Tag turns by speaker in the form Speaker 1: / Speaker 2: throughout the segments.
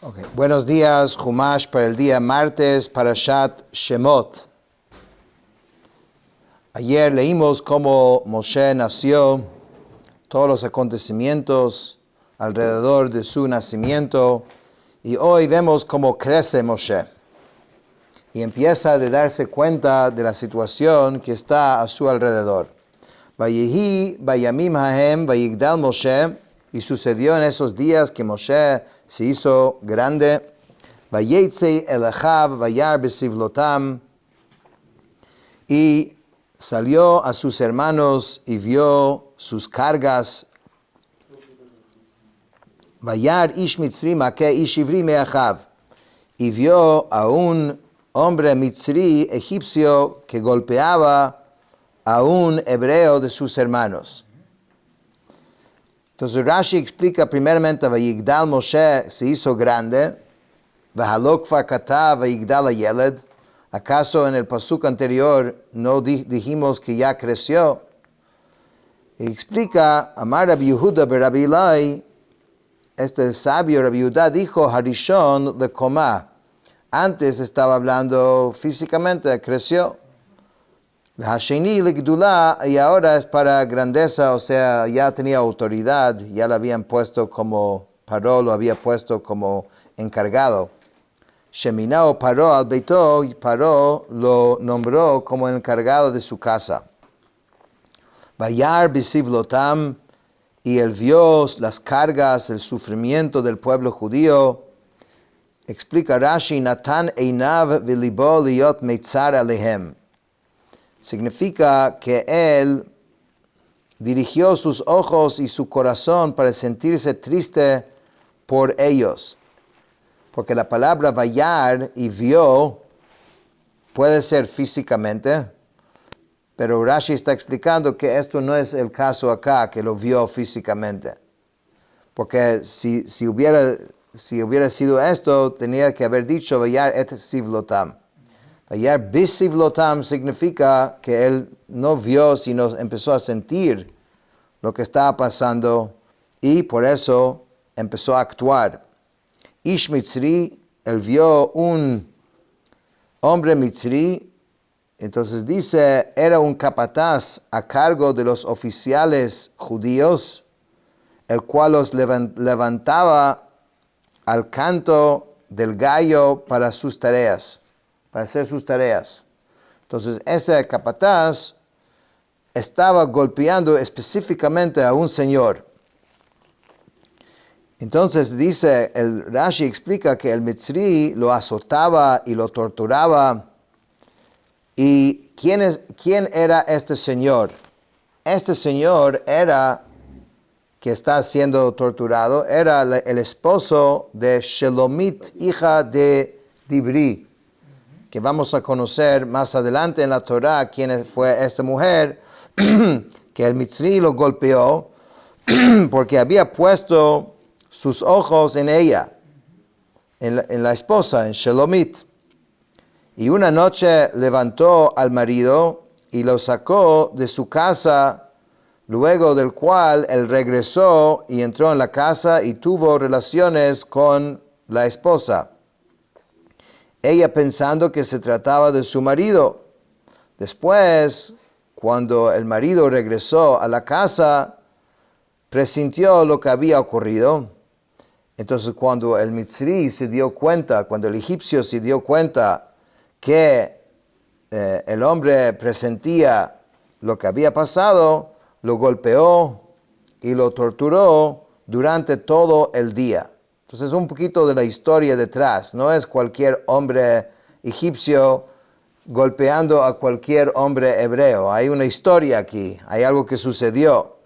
Speaker 1: Okay. Buenos días, Humash, para el día martes, Parashat Shemot. Ayer leímos cómo Moshe nació, todos los acontecimientos alrededor de su nacimiento, y hoy vemos cómo crece Moshe. Y empieza a darse cuenta de la situación que está a su alrededor. Vayehi, vayamim hahem, vayigdal Moshe, y sucedió en esos días que Moshe se hizo grande. Vayetze el Achav, vayar besivlotam, y salió a sus hermanos y vio sus cargas. Vayar ish mitzri make ish ivri me Achav, y vio a un hombre mitzri egipcio que golpeaba a un hebreo de sus hermanos. Entonces Rashi explica primeramente, Vayigdal Moshe se hizo grande, Vahalok kvar katav Vayigdal hayeled. ¿Acaso en el pasuk anterior no dijimos que ya creció? Y explica, Amar Rabbi Yehuda Rabbi Ilai, este sabio Rabbi Yehuda dijo, Harishon le koma. Antes estaba hablando físicamente, creció. Hasheni legdula, y ahora es para grandeza, o sea, ya tenía autoridad, ya lo habían puesto como Paró, lo había puesto como encargado. Sheminao Paró al beito, y Paró lo nombró como encargado de su casa. Vayar bisivlotam, y él vio las cargas, el sufrimiento del pueblo judío. Explica Rashi, Natan einav vilibo liot meitzar alehem. Significa que él dirigió sus ojos y su corazón para sentirse triste por ellos. Porque la palabra vayar y vio puede ser físicamente, pero Rashi está explicando que esto no es el caso acá, que lo vio físicamente. Porque si hubiera sido esto, tenía que haber dicho vayar et sivlotam. Vayar bisivlotam significa que él no vio, sino empezó a sentir lo que estaba pasando y por eso empezó a actuar. Ish mitzri, él vio un hombre mitzri, entonces dice, era un capataz a cargo de los oficiales judíos, el cual los levantaba al canto del gallo para hacer sus tareas. Entonces, ese capataz estaba golpeando específicamente a un señor. Entonces, dice, el Rashi explica que el Mitzri lo azotaba y lo torturaba. ¿Y quién era este señor? Este señor que está siendo torturado, era el esposo de Shelomit, hija de Dibri, que vamos a conocer más adelante en la Torah quién fue esta mujer, que el Mitzri lo golpeó porque había puesto sus ojos en ella, en la esposa, en Shelomit. Y una noche levantó al marido y lo sacó de su casa, luego del cual él regresó y entró en la casa y tuvo relaciones con la esposa. Ella pensando que se trataba de su marido. Después, cuando el marido regresó a la casa, presintió lo que había ocurrido. Entonces, cuando el Mitzri se dio cuenta, cuando el egipcio se dio cuenta que el hombre presentía lo que había pasado, lo golpeó y lo torturó durante todo el día. Entonces, un poquito de la historia detrás. No es cualquier hombre egipcio golpeando a cualquier hombre hebreo. Hay una historia aquí. Hay algo que sucedió.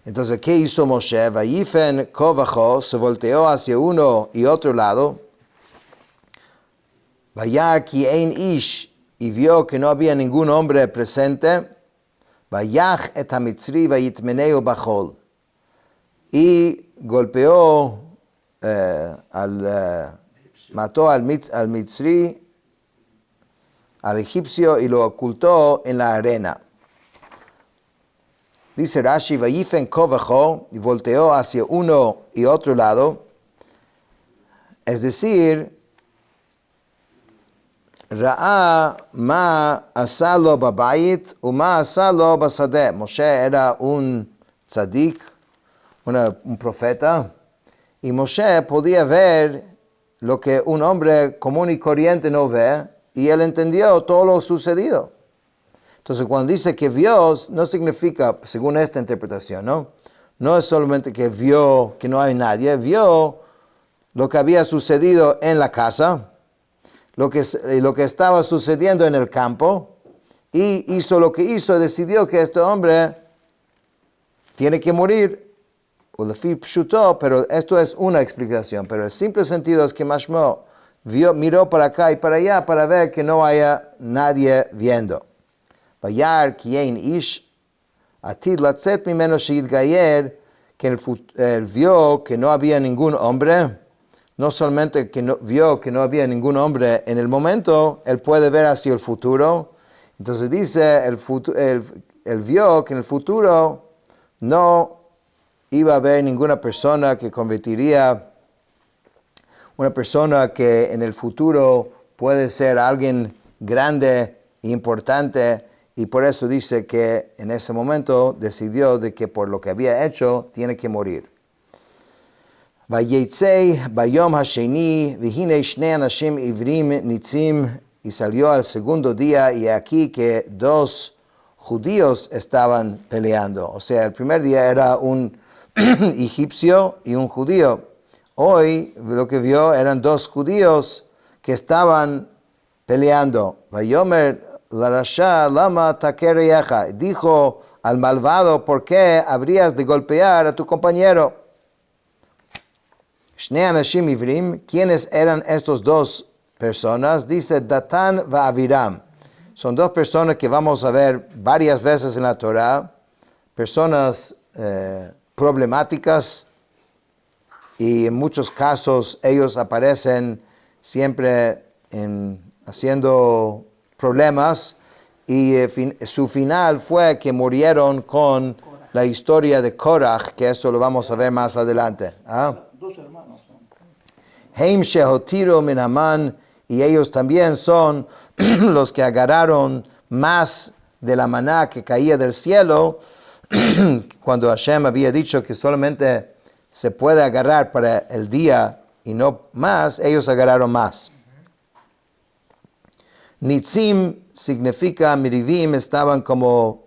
Speaker 1: Entonces, ¿qué hizo Moshe? Vayifen kovacho, se volteó hacia uno y otro lado. Vayar ki ein ish, y vio que no había ningún hombre presente. Vayach et hamitzri vayitmeneu bachol. Y golpeó, mató al Mitzri, al egipcio, y lo ocultó en la arena. Dice Rashi, Vayifen kovacho, y volteó hacia uno y otro lado. Es decir, Ra'a ma asalo babayit uma asalo basadeh. Moshe era un tzadik, un profeta, y Moshe podía ver lo que un hombre común y corriente no ve, y él entendió todo lo sucedido. Entonces, cuando dice que vio, no significa, según esta interpretación, no es solamente que vio que no hay nadie, vio lo que había sucedido en la casa, lo que estaba sucediendo en el campo, y hizo lo que hizo, decidió que este hombre tiene que morir. Pero esto es una explicación, pero el simple sentido es que Mashmo miró para acá y para allá para ver que no haya nadie viendo. Vayar kiein ish atid latzet mimeno sheitgayer, que él vio que no había ningún hombre. No solamente que vio que no había ningún hombre en el momento, él puede ver hacia el futuro. Entonces dice, él vio que en el futuro no iba a haber ninguna persona que convertiría, una persona que en el futuro puede ser alguien grande e importante, y por eso dice que en ese momento decidió de que por lo que había hecho tiene que morir. Vayetzei bayom hasheni vihine shnei anashim ivrim nitzim, y salió al segundo día, y aquí que dos judíos estaban peleando. O sea, el primer día era un egipcio y un judío. Hoy lo que vio eran dos judíos que estaban peleando. Vayomer la rasha lama takereyecha, dijo al malvado, ¿por qué habrías de golpear a tu compañero? Shnei anashim ivrim, ¿quiénes eran estos dos personas? Dice Datán va Aviram. Son dos personas que vamos a ver varias veces en la Torah, personas problemáticas, y en muchos casos ellos aparecen siempre haciendo problemas, y su final fue que murieron con la historia de Korach, que eso lo vamos a ver más adelante.
Speaker 2: Dos hermanos.
Speaker 1: Heim shehotiru min Haman, y ellos también son los que agarraron más de la maná que caía del cielo, cuando Hashem había dicho que solamente se puede agarrar para el día y no más, ellos agarraron más. Nitzim significa, Mirivim estaban como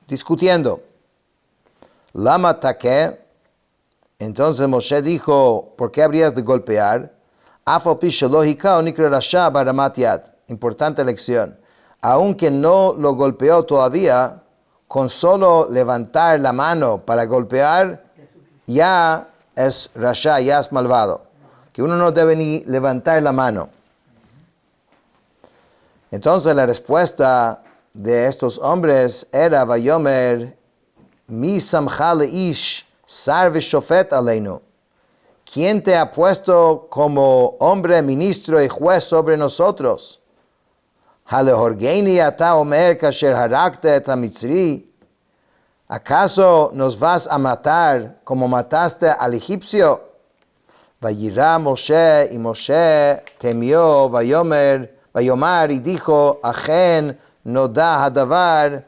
Speaker 1: discutiendo. Lama take, entonces Moshe dijo, ¿por qué habrías de golpear? Importante lección. Aunque no lo golpeó todavía, con solo levantar la mano para golpear, ya es rasha, ya es malvado. Que uno no debe ni levantar la mano. Entonces la respuesta de estos hombres era, Vayomer, mi samcha leish, sar v'shofet aleinu. ¿Quién te ha puesto como hombre, ministro y juez sobre nosotros? Halehorgeini ata omer kasher harakta et hamitzri. ¿Acaso nos vas a matar como mataste al egipcio? Vayirá Moshe, y Moshe temió, Vayomar, y dijo, Ajen no da hadavar.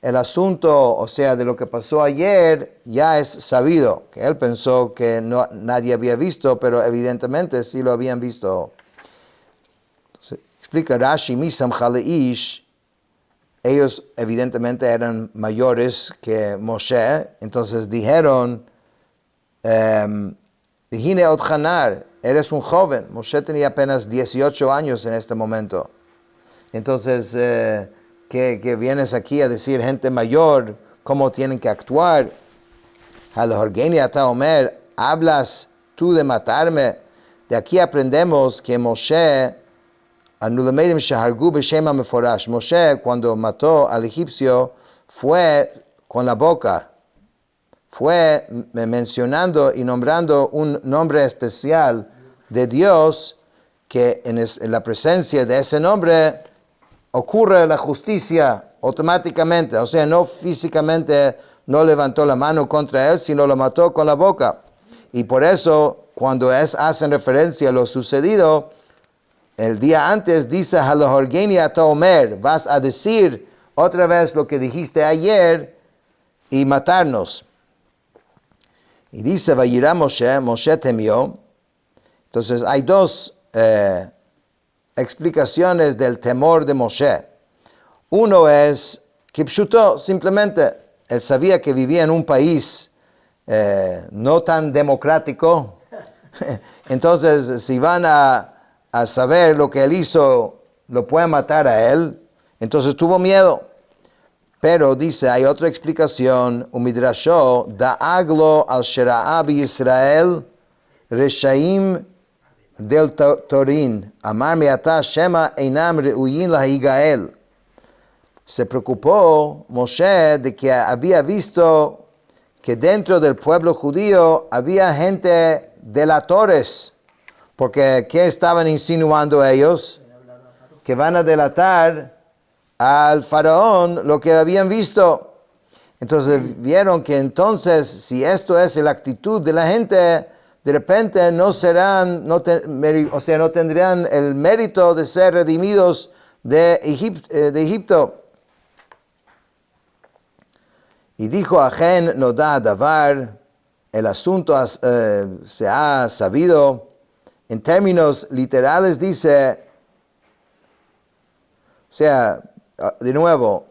Speaker 1: El asunto, o sea, de lo que pasó ayer, ya es sabido. Que él pensó que nadie había visto, pero evidentemente sí lo habían visto. Entonces, explica Rashi, Misam Chaleish, ellos evidentemente eran mayores que Moshe, entonces dijeron, Vihine Otchanar, eres un joven. Moshe tenía apenas 18 años en este momento. Entonces, que vienes aquí a decir gente mayor cómo tienen que actuar. Halehorgeini ata omer, hablas tú de matarme. De aquí aprendemos que Moshe, Moshe cuando mató al egipcio fue con la boca, fue mencionando y nombrando un nombre especial de Dios, que en la presencia de ese nombre ocurre la justicia automáticamente. O sea, no físicamente no levantó la mano contra él, sino lo mató con la boca. Y por eso cuando hacen referencia a lo sucedido, el día antes dice, Halohorgeni ata omer, vas a decir otra vez lo que dijiste ayer y matarnos. Y dice, Vayirá Moshe, Moshe temió. Entonces hay dos explicaciones del temor de Moshe. Uno es Kipshuto, simplemente, él sabía que vivía en un país no tan democrático. Entonces, si van a saber lo que él hizo, lo pueden matar a él. Entonces tuvo miedo. Pero dice, hay otra explicación, Umidrasho, Da'aglo al Shera'a Israel, Reshaim del Torin, Amar Meata Shema Einam Reuyin la Higael. Se preocupó Moshe de que había visto que dentro del pueblo judío había gente delatores, porque ¿qué estaban insinuando ellos? Que van a delatar al faraón lo que habían visto. Entonces vieron que entonces, si esto es la actitud de la gente, de repente no tendrían el mérito de ser redimidos de Egipto. Y dijo Ajen Noda Davar, el asunto se ha sabido. En términos literales dice, o sea, de nuevo,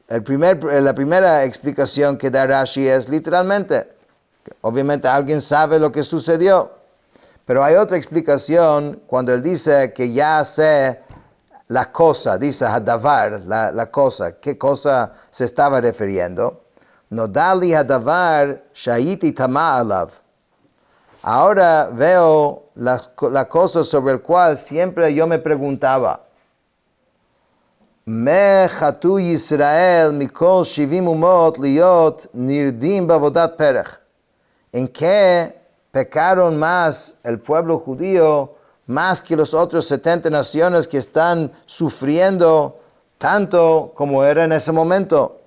Speaker 1: la primera explicación que da Rashi es literalmente, obviamente alguien sabe lo que sucedió, pero hay otra explicación cuando él dice que ya sé la cosa, dice Hadavar, la cosa, ¿qué cosa se estaba refiriendo? Nodali Hadavar Shayiti Tama Alav. Ahora veo la cosa sobre la cual siempre yo me preguntaba. Me chatu Yisrael mikol shivim umot liot nirdim bavodat perech. ¿En qué pecaron más el pueblo judío, más que los otros 70 naciones que están sufriendo tanto como era en ese momento?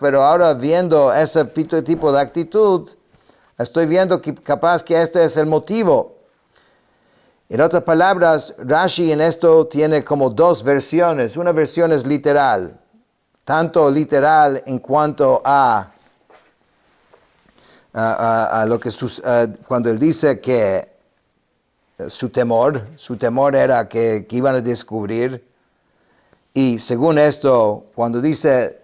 Speaker 1: Pero ahora viendo ese tipo de actitud, estoy viendo que capaz que este es el motivo. En otras palabras, Rashi en esto tiene como dos versiones. Una versión es literal, tanto literal en cuanto a lo que cuando él dice que su temor era que iban a descubrir. Y según esto, cuando dice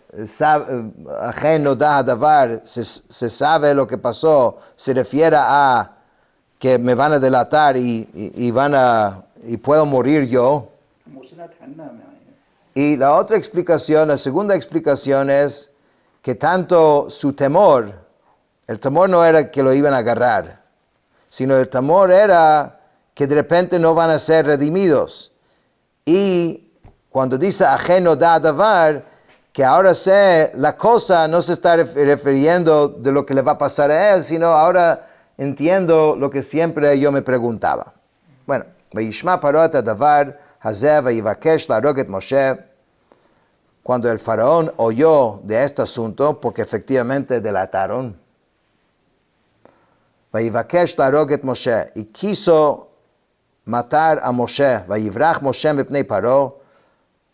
Speaker 1: Ajen Noda Davar, se sabe lo que pasó, se refiere a que me van a delatar y puedo morir yo. Y la otra explicación, la segunda explicación es que tanto su temor, el temor no era que lo iban a agarrar, sino el temor era que de repente no van a ser redimidos. Y cuando dice Ajen Noda Davar, que ahora sé la cosa, no se está refiriendo de lo que le va a pasar a él, sino ahora entiendo lo que siempre yo me preguntaba. Bueno, Vayishma Parot Davar Hazeh Vayivakesh Laharog et Moshe. Cuando el faraón oyó de este asunto, porque efectivamente delataron, Vayivakesh Laharog et Moshe, y quiso matar a Moshe, Vayivrach Moshe mipnei Paro.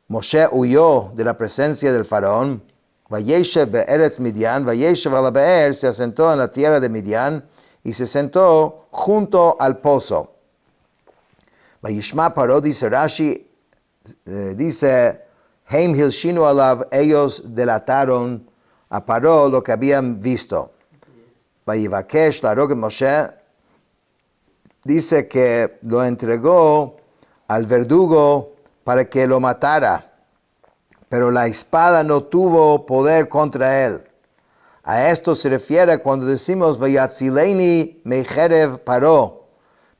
Speaker 1: Moshe huyó de la presencia del faraón. Vayeshev be'eretz Midian, Vayeshev ala be'er, se asentó en la tierra de Midian y se sentó junto al pozo. Vayishma Paró, dice Rashi, dice, Heim hilshinu alav, ellos delataron a Paró lo que habían visto. Vayivakesh laharog et Moshe, dice que lo entregó al verdugo para que lo matara, pero la espada no tuvo poder contra él. A esto se refiere cuando decimos Vayatzileni mecherev Paró,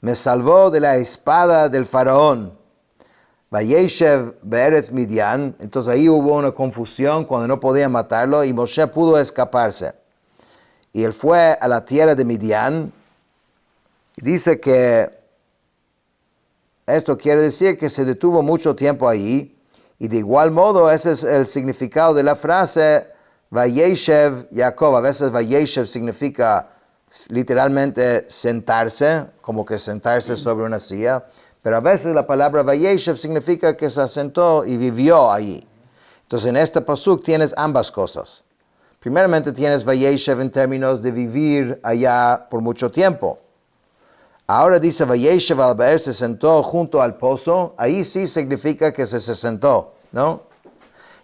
Speaker 1: me salvó de la espada del faraón. Vayeshev be'eretz Midian, entonces ahí hubo una confusión cuando no podían matarlo y Moshe pudo escaparse. Y él fue a la tierra de Midian y dice que esto quiere decir que se detuvo mucho tiempo ahí, y de igual modo ese es el significado de la frase Vayeshev Jacob. A veces Vayeshev significa literalmente sentarse, como que sentarse sobre una silla. Pero a veces la palabra Vayeshev significa que se sentó y vivió allí. Entonces en este pasuk tienes ambas cosas. Primeramente tienes Vayeshev en términos de vivir allá por mucho tiempo. Ahora dice Vayeshev al Be'er, se sentó junto al pozo. Ahí sí significa que se sentó, ¿no?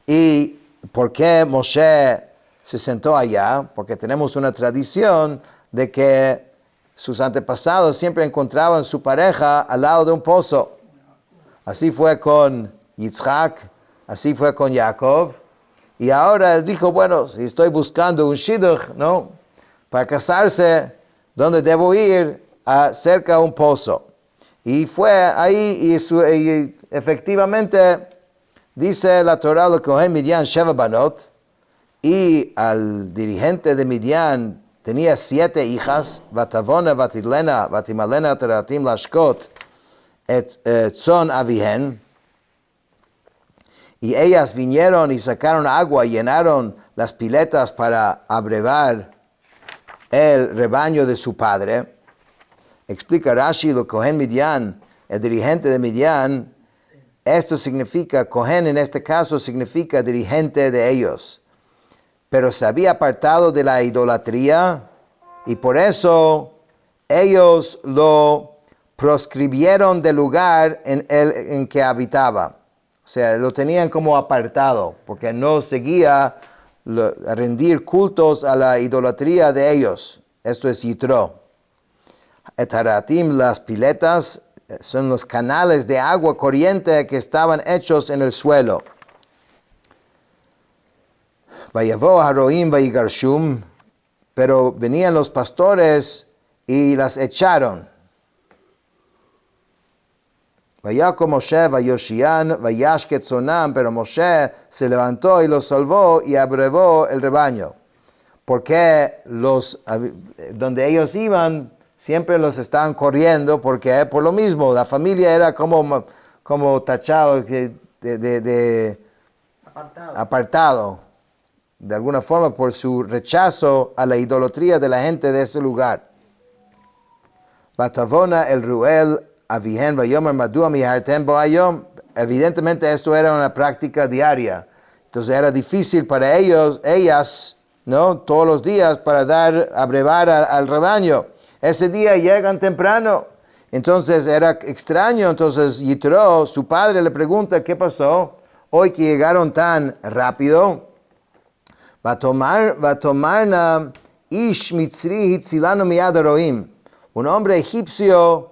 Speaker 1: ¿Y por qué Moshe se sentó allá? Porque tenemos una tradición de que sus antepasados siempre encontraban su pareja al lado de un pozo. Así fue con Yitzhak, así fue con Jacob. Y ahora él dijo, bueno, si estoy buscando un shidduch, ¿no? Para casarse, ¿dónde debo ir? Cerca de un pozo. Y fue ahí y efectivamente dice la Torah, lo Cohen Midian Sheva Banot, y al dirigente de Midian tenía 7 hijas, Vatavona, Vatilena, Vatimalena, Teratim, Lashkot, Tzon Avihen, y ellas vinieron y sacaron agua y llenaron las piletas para abrevar el rebaño de su padre. Explica Rashi, lo Cohen Midian, el dirigente de Midian, esto significa, Cohen en este caso significa dirigente de ellos. Pero se había apartado de la idolatría y por eso ellos lo proscribieron del lugar en que habitaba. O sea, lo tenían como apartado porque no seguía a rendir cultos a la idolatría de ellos. Esto es Yitro. Etaratim, las piletas, son los canales de agua corriente que estaban hechos en el suelo. Vayavo haroim vayigarshum, pero venían los pastores y las echaron. Vayako Moshe vayoshian vayashket sonam, pero Moshe se levantó y los salvó y abrevó el rebaño. Porque donde ellos iban, siempre los estaban corriendo, porque por lo mismo, la familia era como tachado de apartado, de alguna forma por su rechazo a la idolatría de la gente de ese lugar. Batavona el Ruel Avihen Vayomer Madua Mihartem Boayom. Evidentemente esto era una práctica diaria. Entonces era difícil para ellas, ¿no? Todos los días para abrevar al rebaño. Ese día llegan temprano. Entonces era extraño. Entonces Yitro, su padre, le pregunta, ¿qué pasó? Hoy que llegaron tan rápido. Vatomarna ish mitzri hitzilanu miyad haroim. Un hombre egipcio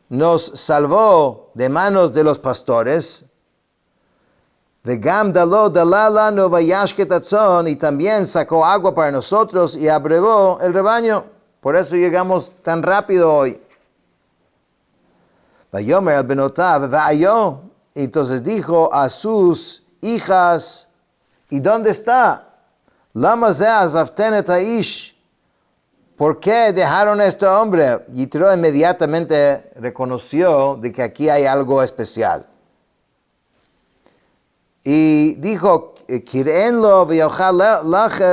Speaker 1: nos salvó de manos de los pastores. Vegam dalo dalalanu vayashket atzon, y también sacó agua para nosotros y abrevó el rebaño. Por eso llegamos tan rápido hoy. Vayomer al benotav vayo. Entonces dijo a sus hijas, ¿y dónde está? Lama ze azaften et haish. ¿Por qué dejaron a este hombre? Yitro inmediatamente reconoció de que aquí hay algo especial. Y dijo, Kirenlo v'yochal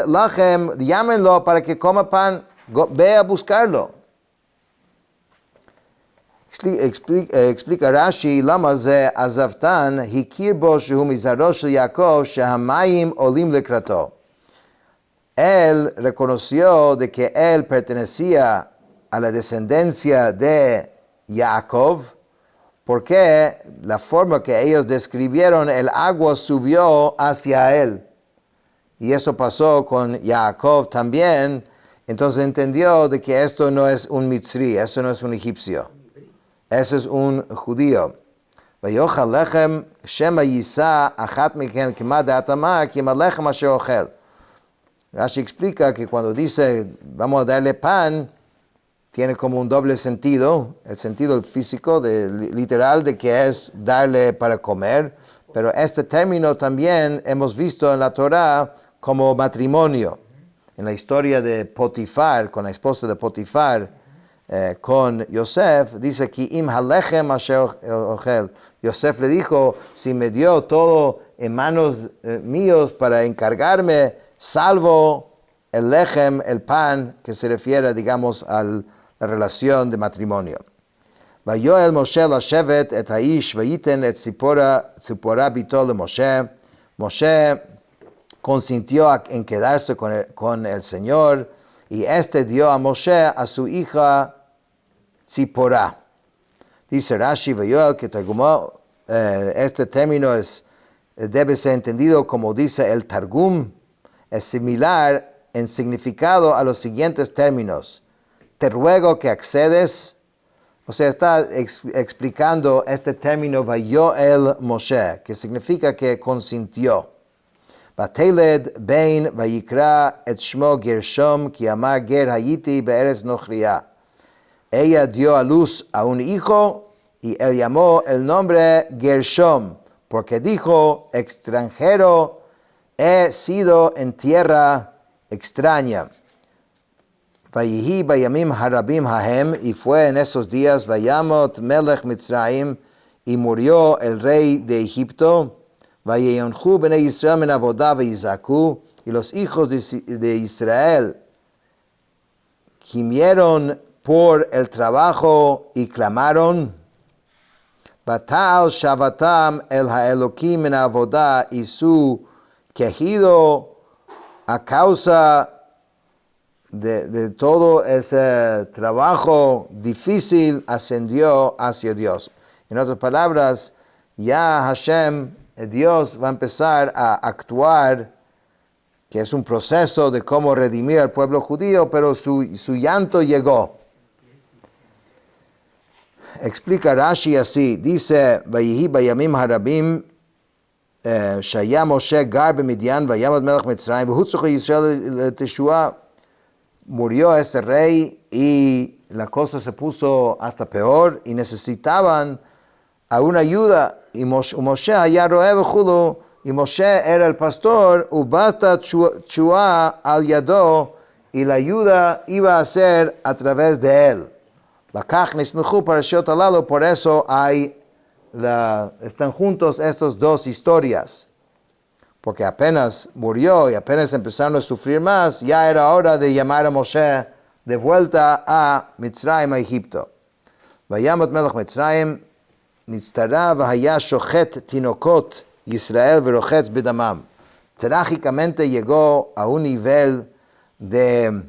Speaker 1: lachem, llámenlo para que coma pan, ve a buscarlo. Explica Rashi, lama ze azavtan, hikir bo shehu mizaro shel Yaakov, shehamayim olim lekrato. Él reconoció de que él pertenecía a la descendencia de Jacob, porque la forma que ellos describieron, el agua subió hacia él. Y eso pasó con Jacob también. Entonces entendió de que esto no es un mitzri, eso no es un egipcio. Eso es un judío. Vayochal lechem shema yisa achat michem kima da'atamar kima lechem asher ochel. Rashi explica que cuando dice vamos a darle pan, tiene como un doble sentido, el sentido físico, literal, de que es darle para comer, pero este término también hemos visto en la Torah como matrimonio. En la historia de Potifar, con la esposa de Potifar, con Yosef, dice que im halechem asher ochel. Yosef le dijo, si me dio todo en manos míos para encargarme salvo el lechem, el pan, que se refiere, digamos, a la relación de matrimonio. ויואל משה לשבת את האיש וייתן את ציפורה ביתו למשה. Moshe consintió en quedarse con el Señor y este dio a Moshe a su hija Tzipora. Dice Rashi Vayoel que Targumó, este término debe ser entendido como dice el Targum, es similar en significado a los siguientes términos. Te ruego que accedes. O sea, está explicando este término Vayoel Moshe, que significa que consintió. Vateled bein vayikra et shmo Gershom, ki amar ger hayiti be'eretz nochriya. Ella dio a luz a un hijo y él llamó el nombre Gershom, porque dijo, extranjero he sido en tierra extraña. Vayihi bayamim harabim hahem, y fue en esos días Vayamot melech Mitzrayim, y murió el rey de Egipto. Vayeyonchu bnei Yisrael men avodah vayizaku, y los hijos de Israel gimieron por el trabajo y clamaron. Batal shavatam el haelokim men avodah, y su quejido a causa de todo ese trabajo difícil ascendió hacia Dios. En otras palabras, ya Hashem, Dios, va a empezar a actuar, que es un proceso de cómo redimir al pueblo judío, pero su llanto llegó. Explica Rashi así, dice, Vayihi bayamim harabim, shaya Moshe gar b'Midian, vayamot melech Mitzrayim, v'hutzruch Yisrael Teshua. Murió este rey y la cosa se puso hasta peor y necesitaban a una ayuda. Y Moshe allá roeb judo, y Moshe era el pastor, ubata chua al yado, y la ayuda iba a ser a través de él. Lakach nismechu parashot alalo, por eso están juntos estas dos historias. Porque apenas murió y apenas empezaron a sufrir más, ya era hora de llamar a Moshe de vuelta a Mitzrayim, a Egipto. Vayamot melech Mitzrayim, nitztara v'haya shochet tinokot Yisrael v'rochetz b'damam. Trágicamente llegó a un nivel de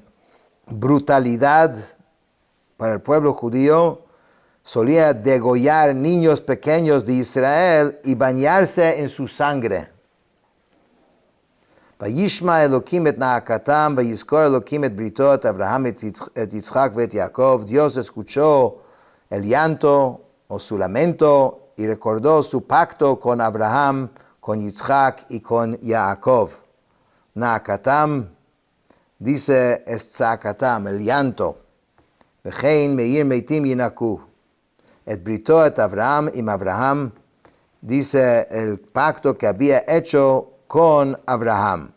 Speaker 1: brutalidad para el pueblo judío. Solía degollar niños pequeños de Israel y bañarse en su sangre. Vayishma Elokim et naakatam, vayizkor Elokim et brito et Abraham et Yitzchak et Jacob. Dios escuchó el llanto o su lamento y recordó su pacto con Abraham, con Yitzchak y con Jacob. Naakatam dice estzakatam, el llanto. Vechein meir meitim yinaku. Et brito et Abraham im Abraham, dice el pacto que había hecho con Abraham.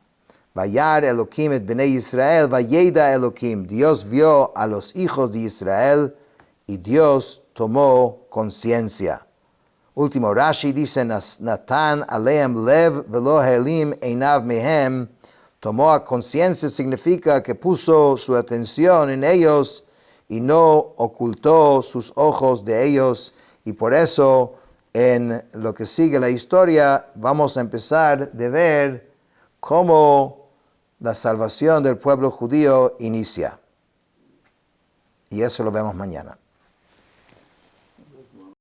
Speaker 1: Vayar Elokim et bnei Israel, vayeda Elokim. Dios vio a los hijos de Israel y Dios tomó conciencia. Último Rashi dice, Natan aleem lev velo helim einav mehem. Tomó conciencia significa que puso su atención en ellos y no ocultó sus ojos de ellos. Y por eso, en lo que sigue la historia, vamos a empezar a ver cómo la salvación del pueblo judío inicia. Y eso lo vemos mañana.